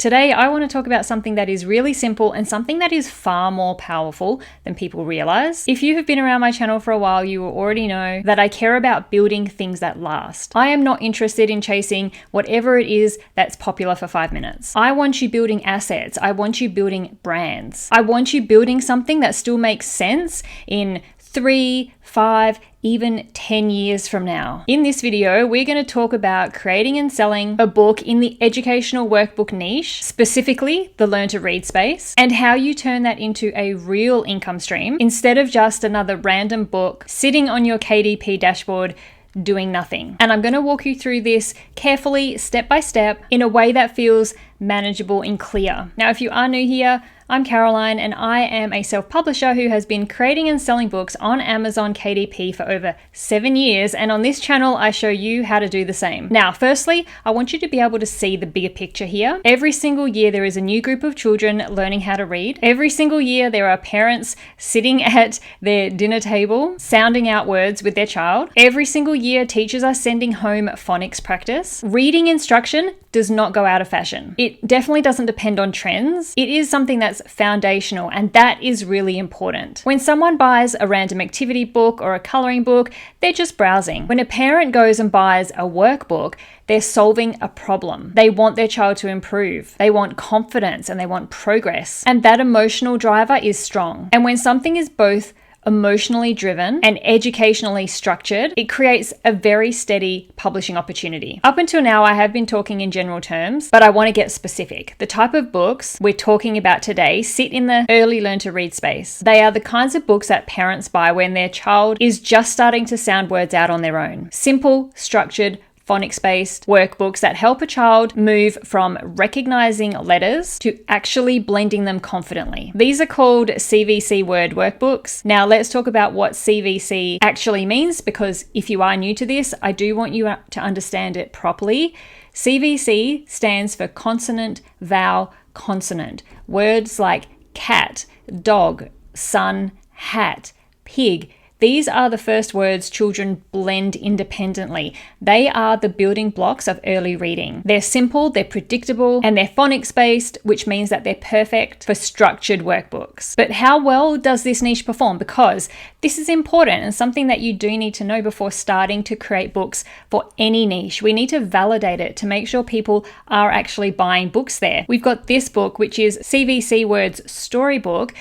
Today, I want to talk about something that is really simple and something that is far more powerful than people realize. If you have been around my channel for a while, you will already know that I care about building things that last. I am not interested in chasing whatever it is that's popular for 5 minutes. I want you building assets. I want you building brands. I want you building something that still makes sense in 3, 5, even 10 years from now. In this video, we're going to talk about creating and selling a book in the educational workbook niche, specifically the learn to read space, and how you turn that into a real income stream instead of just another random book sitting on your KDP dashboard doing nothing. And I'm going to walk you through this carefully, step by step, in a way that feels manageable and clear. Now, if you are new here, I'm Caroline, and I am a self-publisher who has been creating and selling books on Amazon KDP for over 7 years, and on this channel I show you how to do the same. Now, firstly, I want you to be able to see the bigger picture here. Every single year there is a new group of children learning how to read. Every single year there are parents sitting at their dinner table sounding out words with their child. Every single year teachers are sending home phonics practice. Reading instruction does not go out of fashion. It definitely doesn't depend on trends. It is something that's foundational, and that is really important. When someone buys a random activity book or a coloring book, they're just browsing. When a parent goes and buys a workbook, they're solving a problem. They want their child to improve. They want confidence and they want progress. And that emotional driver is strong. And when something is both emotionally driven and educationally structured, it creates a very steady publishing opportunity. Up until now, I have been talking in general terms, but I want to get specific. The type of books we're talking about today sit in the early learn to read space. They are the kinds of books that parents buy when their child is just starting to sound words out on their own. Simple, structured, phonics-based workbooks that help a child move from recognizing letters to actually blending them confidently. These are called CVC word workbooks. Now let's talk about what CVC actually means, because if you are new to this, I do want you to understand it properly. CVC stands for consonant, vowel, consonant. Words like cat, dog, sun, hat, pig. These are the first words children blend independently. They are the building blocks of early reading. They're simple, they're predictable, and they're phonics-based, which means that they're perfect for structured workbooks. But how well does this niche perform? Because this is important and something that you do need to know before starting to create books for any niche. We need to validate it to make sure people are actually buying books there. We've got this book, which is CVC Words Storybook,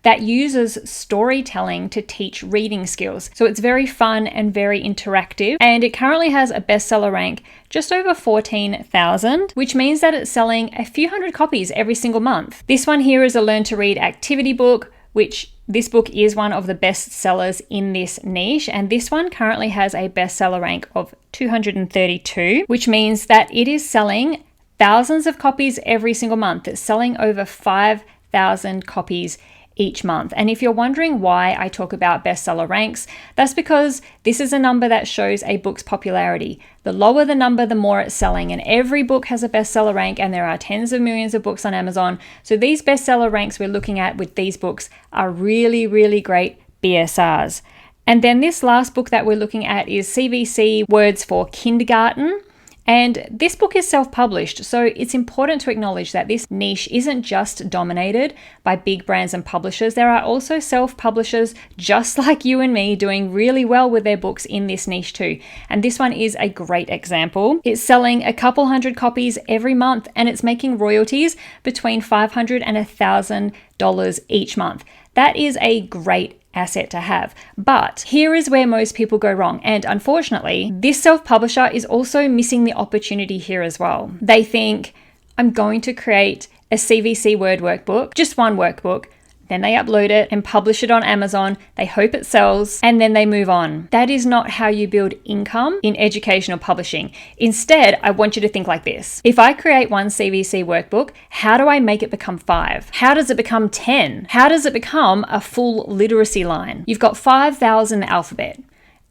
that uses storytelling to teach reading skills. So it's very fun and very interactive, and it currently has a bestseller rank just over 14,000, which means that it's selling a few hundred copies every single month. This one here is a learn to read activity book, which this book is one of the best sellers in this niche, and this one currently has a bestseller rank of 232, which means that it is selling thousands of copies every single month. It's selling over 5,000 copies each month. And if you're wondering why I talk about bestseller ranks, that's because this is a number that shows a book's popularity. The lower the number, the more it's selling, and every book has a bestseller rank, and there are tens of millions of books on Amazon. So these bestseller ranks we're looking at with these books are really, really great BSRs. And then this last book that we're looking at is CVC Words for Kindergarten. And this book is self-published, so it's important to acknowledge that this niche isn't just dominated by big brands and publishers. There are also self-publishers just like you and me doing really well with their books in this niche too. And this one is a great example. It's selling a couple hundred copies every month, and it's making royalties between $500 and $1,000 each month. That is a great asset to have. But here is where most people go wrong. And unfortunately, this self-publisher is also missing the opportunity here as well. They think, I'm going to create a CVC word workbook, just one workbook. Then they upload it and publish it on Amazon. They hope it sells, and then they move on. That is not how you build income in educational publishing. Instead, I want you to think like this. If I create one CVC workbook, how do I make it become 5? How does it become 10? How does it become a full literacy line? You've got 5 vowels in the alphabet.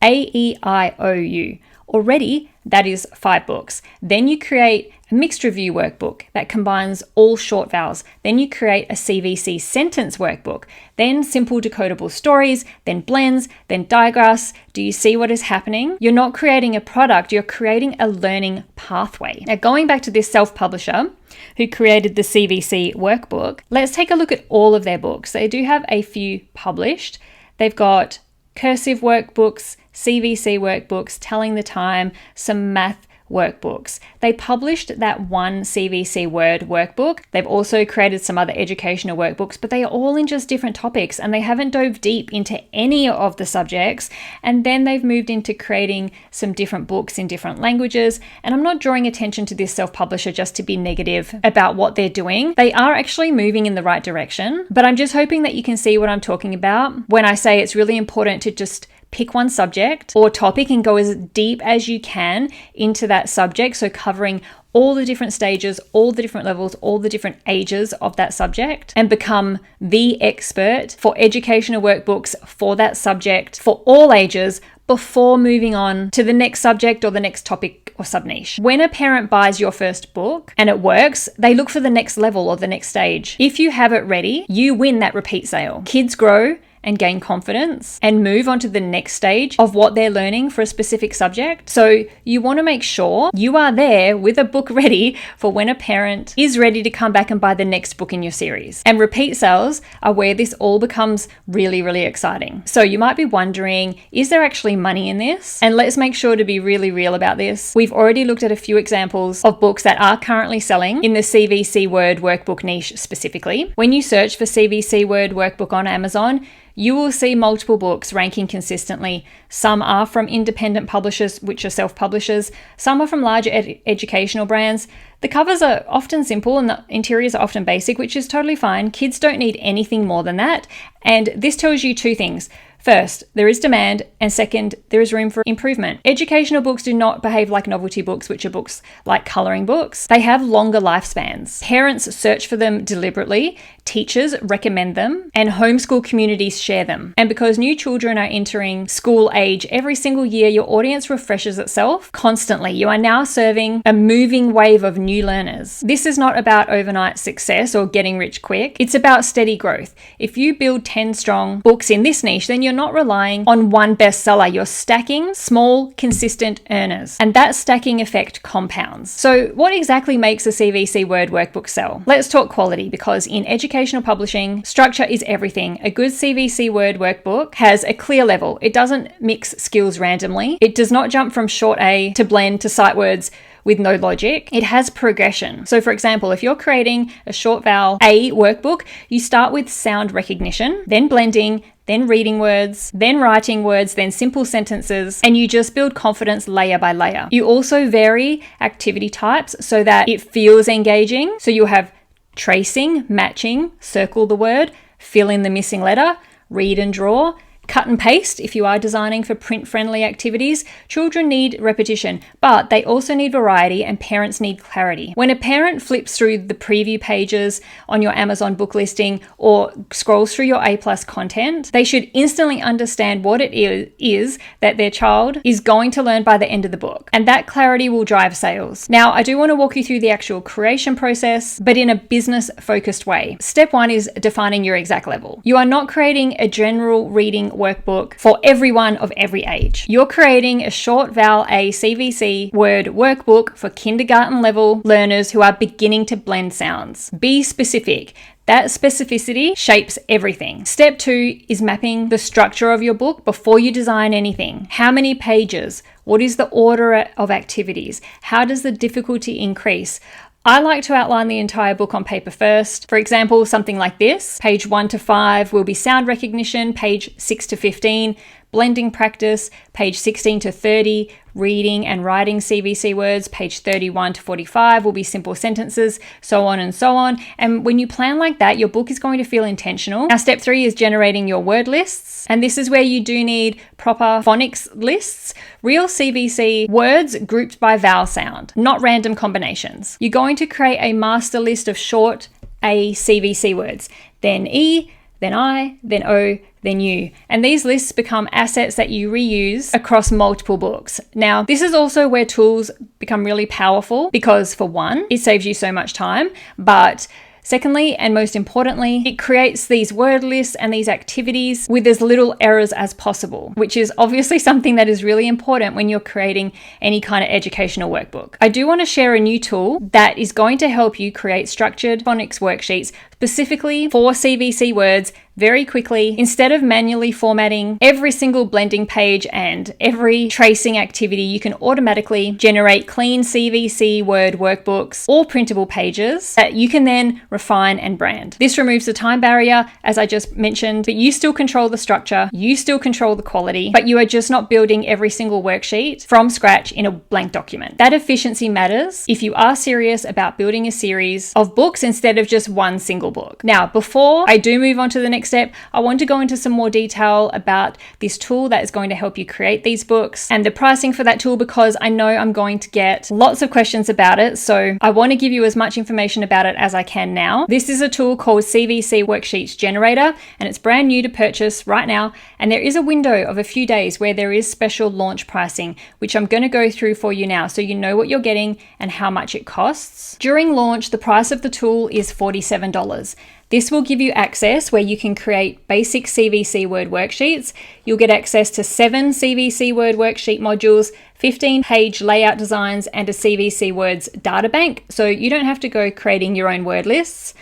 A, E, I, O, U. Already, that is 5 books. Then you create a mixed review workbook that combines all short vowels. Then you create a CVC sentence workbook, then simple decodable stories, then blends, then digraphs. Do you see what is happening? You're not creating a product, you're creating a learning pathway. Now, going back to this self-publisher who created the CVC workbook, let's take a look at all of their books. They do have a few published. They've got cursive workbooks, CVC workbooks, telling the time, some math workbooks. They published that one CVC word workbook. They've also created some other educational workbooks, but they are all in just different topics and they haven't dove deep into any of the subjects. And then they've moved into creating some different books in different languages. And I'm not drawing attention to this self-publisher just to be negative about what they're doing. They are actually moving in the right direction, but I'm just hoping that you can see what I'm talking about when I say it's really important to just pick one subject or topic and go as deep as you can into that subject. So covering all the different stages, all the different levels, all the different ages of that subject, and become the expert for educational workbooks for that subject for all ages before moving on to the next subject or the next topic or sub-niche. When a parent buys your first book and it works, they look for the next level or the next stage. If you have it ready, you win that repeat sale. Kids grow and gain confidence and move on to the next stage of what they're learning for a specific subject. So you want to make sure you are there with a book ready for when a parent is ready to come back and buy the next book in your series. And repeat sales are where this all becomes really, really exciting. So you might be wondering, is there actually money in this? And let's make sure to be really real about this. We've already looked at a few examples of books that are currently selling in the CVC Word workbook niche specifically. When you search for CVC Word workbook on Amazon, you will see multiple books ranking consistently. Some are from independent publishers, which are self-publishers. Some are from larger educational brands. The covers are often simple and the interiors are often basic, which is totally fine. Kids don't need anything more than that. And this tells you two things. First, there is demand, and second, there is room for improvement. Educational books do not behave like novelty books, which are books like coloring books. They have longer lifespans. Parents search for them deliberately, teachers recommend them, and homeschool communities share them. And because new children are entering school age every single year, your audience refreshes itself constantly. You are now serving a moving wave of new learners. This is not about overnight success or getting rich quick. It's about steady growth. If you build 10 strong books in this niche, then you're not relying on one bestseller. You're stacking small, consistent earners. And that stacking effect compounds. So what exactly makes a CVC Word workbook sell? Let's talk quality, because in educational publishing, structure is everything. A good CVC Word workbook has a clear level. It doesn't mix skills randomly. It does not jump from short A to blend to sight words with no logic. It has progression. So for example, if you're creating a short vowel A workbook, you start with sound recognition, then blending, then reading words, then writing words, then simple sentences, and you just build confidence layer by layer. You also vary activity types so that it feels engaging. So you'll have tracing, matching, circle the word, fill in the missing letter, read and draw, cut and paste if you are designing for print-friendly activities. Children need repetition, but they also need variety and parents need clarity. When a parent flips through the preview pages on your Amazon book listing or scrolls through your A+ content, they should instantly understand what it is that their child is going to learn by the end of the book. And that clarity will drive sales. Now, I do want to walk you through the actual creation process, but in a business-focused way. Step 1 is defining your exact level. You are not creating a general reading workbook for everyone of every age. You're creating a short vowel A CVC Word workbook for kindergarten level learners who are beginning to blend sounds. Be specific. That specificity shapes everything. Step 2 is mapping the structure of your book before you design anything. How many pages? What is the order of activities? How does the difficulty increase? I like to outline the entire book on paper first. For example, something like this. Page 1 to 5 will be sound recognition, page 6 to 15, blending practice, page 16 to 30, reading and writing CVC words, page 31 to 45 will be simple sentences, so on and so on. And when you plan like that, your book is going to feel intentional. Now, step 3 is generating your word lists. And this is where you do need proper phonics lists, real CVC words grouped by vowel sound, not random combinations. You're going to create a master list of short A CVC words, then E, then I, then O, than you. And these lists become assets that you reuse across multiple books. Now, this is also where tools become really powerful because, for one, it saves you so much time, but secondly, and most importantly, it creates these word lists and these activities with as little errors as possible, which is obviously something that is really important when you're creating any kind of educational workbook. I do want to share a new tool that is going to help you create structured phonics worksheets specifically for CVC words very quickly, instead of manually formatting every single blending page and every tracing activity. You can automatically generate clean CVC word workbooks or printable pages that you can then refine and brand. This removes the time barrier, as I just mentioned, but you still control the structure, you still control the quality, but you are just not building every single worksheet from scratch in a blank document. That efficiency matters if you are serious about building a series of books instead of just one single book. Now, before I do move on to the next step, I want to go into some more detail about this tool that is going to help you create these books and the pricing for that tool, because I know I'm going to get lots of questions about it. So I want to give you as much information about it as I can now. This is a tool called CVC Worksheets Generator, and it's brand new to purchase right now. And there is a window of a few days where there is special launch pricing, which I'm going to go through for you now so you know what you're getting and how much it costs. During launch, the price of the tool is $47. This will give you access where you can create basic CVC Word worksheets. You'll get access to 7 CVC Word worksheet modules, 15-page layout designs, and a CVC Words databank, so you don't have to go creating your own word lists.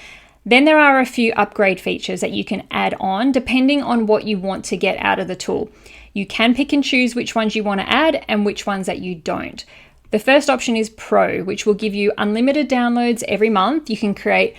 Then there are a few upgrade features that you can add on depending on what you want to get out of the tool. You can pick and choose which ones you want to add and which ones that you don't. The first option is Pro, which will give you unlimited downloads every month. You can create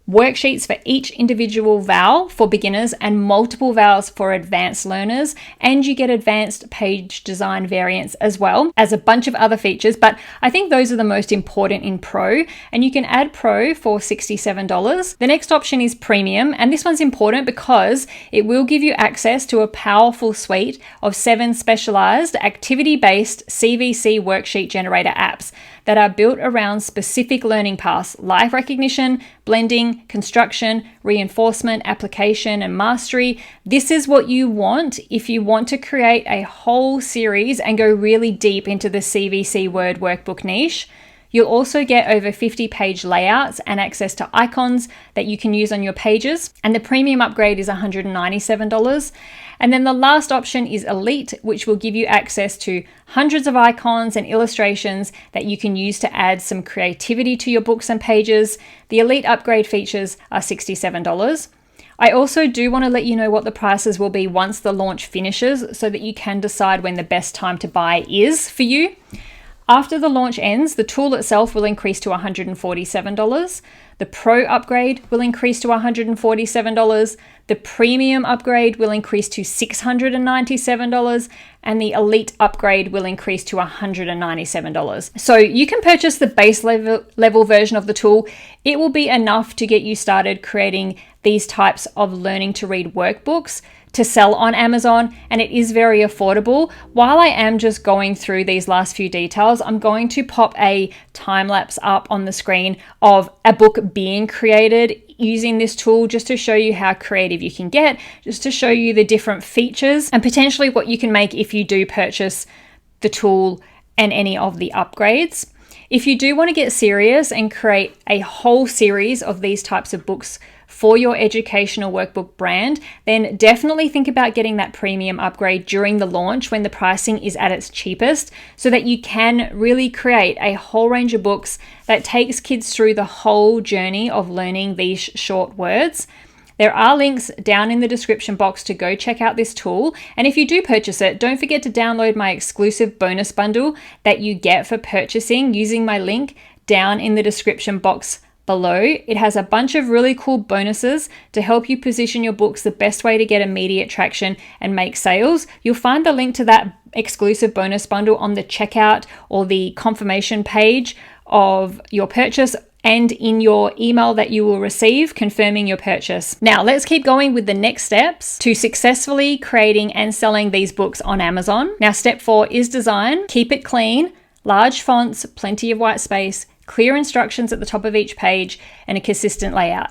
worksheets for each individual vowel for beginners and multiple vowels for advanced learners, and you get advanced page design variants as well as a bunch of other features, but I think those are the most important in Pro, and you can add Pro for $67. The next option is Premium, and this one's important because it will give you access to a powerful suite of 7 specialized activity-based CVC worksheet generator apps that are built around specific learning paths: live recognition, blending, construction, reinforcement, application, and mastery. This is what you want if you want to create a whole series and go really deep into the CVC Word workbook niche. You'll also get over 50-page layouts and access to icons that you can use on your pages. And the premium upgrade is $197. And then the last option is Elite, which will give you access to hundreds of icons and illustrations that you can use to add some creativity to your books and pages. The Elite upgrade features are $67. I also do want to let you know what the prices will be once the launch finishes so that you can decide when the best time to buy is for you. After the launch ends, the tool itself will increase to $147. The Pro upgrade will increase to $147. The Premium upgrade will increase to $697. And the Elite upgrade will increase to $197. So you can purchase the base level version of the tool. It will be enough to get you started creating these types of learning to read workbooks to sell on Amazon, and it is very affordable. While I am just going through these last few details, I'm going to pop a time lapse up on the screen of a book being created using this tool, just to show you how creative you can get, just to show you the different features and potentially what you can make if you do purchase the tool and any of the upgrades. If you do want to get serious and create a whole series of these types of books for your educational workbook brand, then definitely think about getting that premium upgrade during the launch when the pricing is at its cheapest, so that you can really create a whole range of books that takes kids through the whole journey of learning these short words. There are links down in the description box to go check out this tool. And if you do purchase it, don't forget to download my exclusive bonus bundle that you get for purchasing using my link down in the description box below. It has a bunch of really cool bonuses to help you position your books the best way to get immediate traction and make sales. You'll find the link to that exclusive bonus bundle on the checkout or the confirmation page of your purchase and in your email that you will receive confirming your purchase. Now, let's keep going with the next steps to successfully creating and selling these books on Amazon. Now, step 4 is design. Keep it clean, large fonts, plenty of white space, clear instructions at the top of each page, and a consistent layout.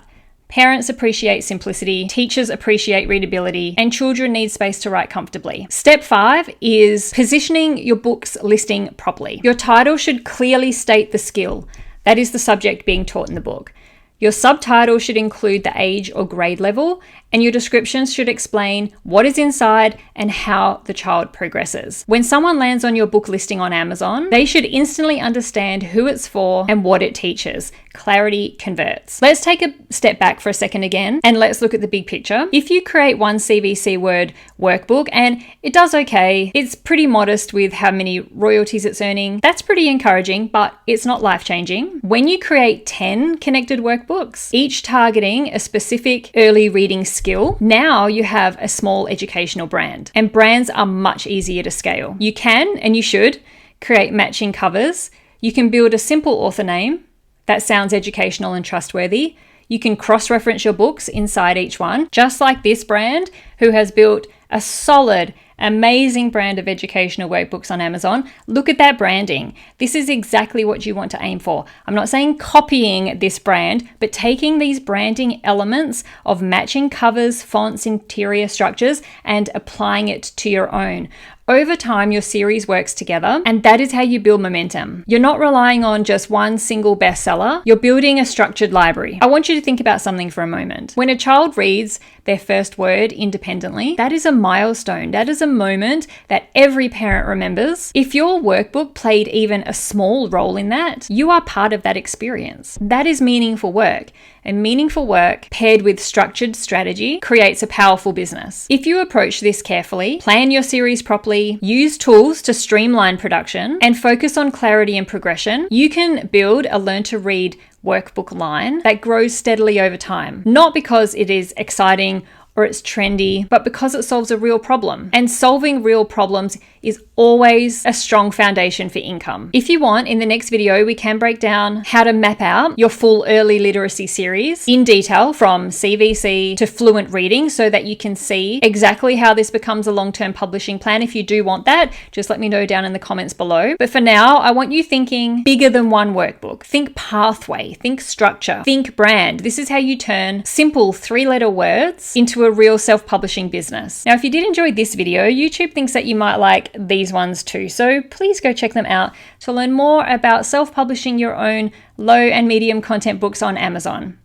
Parents appreciate simplicity, teachers appreciate readability, and children need space to write comfortably. Step 5 is positioning your book's listing properly. Your title should clearly state the skill, that is the subject being taught in the book. Your subtitle should include the age or grade level, and your descriptions should explain what is inside and how the child progresses. When someone lands on your book listing on Amazon, they should instantly understand who it's for and what it teaches. Clarity converts. Let's take a step back for a second again, and let's look at the big picture. If you create one CVC word workbook and it does okay, it's pretty modest with how many royalties it's earning, that's pretty encouraging, but it's not life-changing. When you create 10 connected workbooks, each targeting a specific early reading skill, now you have a small educational brand, and brands are much easier to scale. You can, and you should, create matching covers. You can build a simple author name that sounds educational and trustworthy. You can cross-reference your books inside each one, just like this brand who has built a solid, amazing brand of educational workbooks on Amazon. Look at that branding. This is exactly what you want to aim for. I'm not saying copying this brand, but taking these branding elements of matching covers, fonts, interior structures, and applying it to your own. Over time, your series works together, and that is how you build momentum. You're not relying on just one single bestseller. You're building a structured library. I want you to think about something for a moment. When a child reads their first word independently, that is a milestone. That is a moment that every parent remembers. If your workbook played even a small role in that, you are part of that experience. That is meaningful work. And meaningful work paired with structured strategy creates a powerful business. If you approach this carefully, plan your series properly, use tools to streamline production, and focus on clarity and progression, you can build a learn to read workbook line that grows steadily over time. Not because it is exciting or it's trendy, but because it solves a real problem. And solving real problems is always a strong foundation for income. If you want, in the next video, we can break down how to map out your full early literacy series in detail from CVC to fluent reading so that you can see exactly how this becomes a long-term publishing plan. If you do want that, just let me know down in the comments below. But for now, I want you thinking bigger than one workbook. Think pathway, think structure, think brand. This is how you turn simple 3-letter words into a real self-publishing business. Now, if you did enjoy this video, YouTube thinks that you might like these ones too. So please go check them out to learn more about self-publishing your own low and medium content books on Amazon.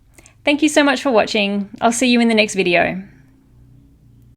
Thank you so much for watching. I'll see you in the next video.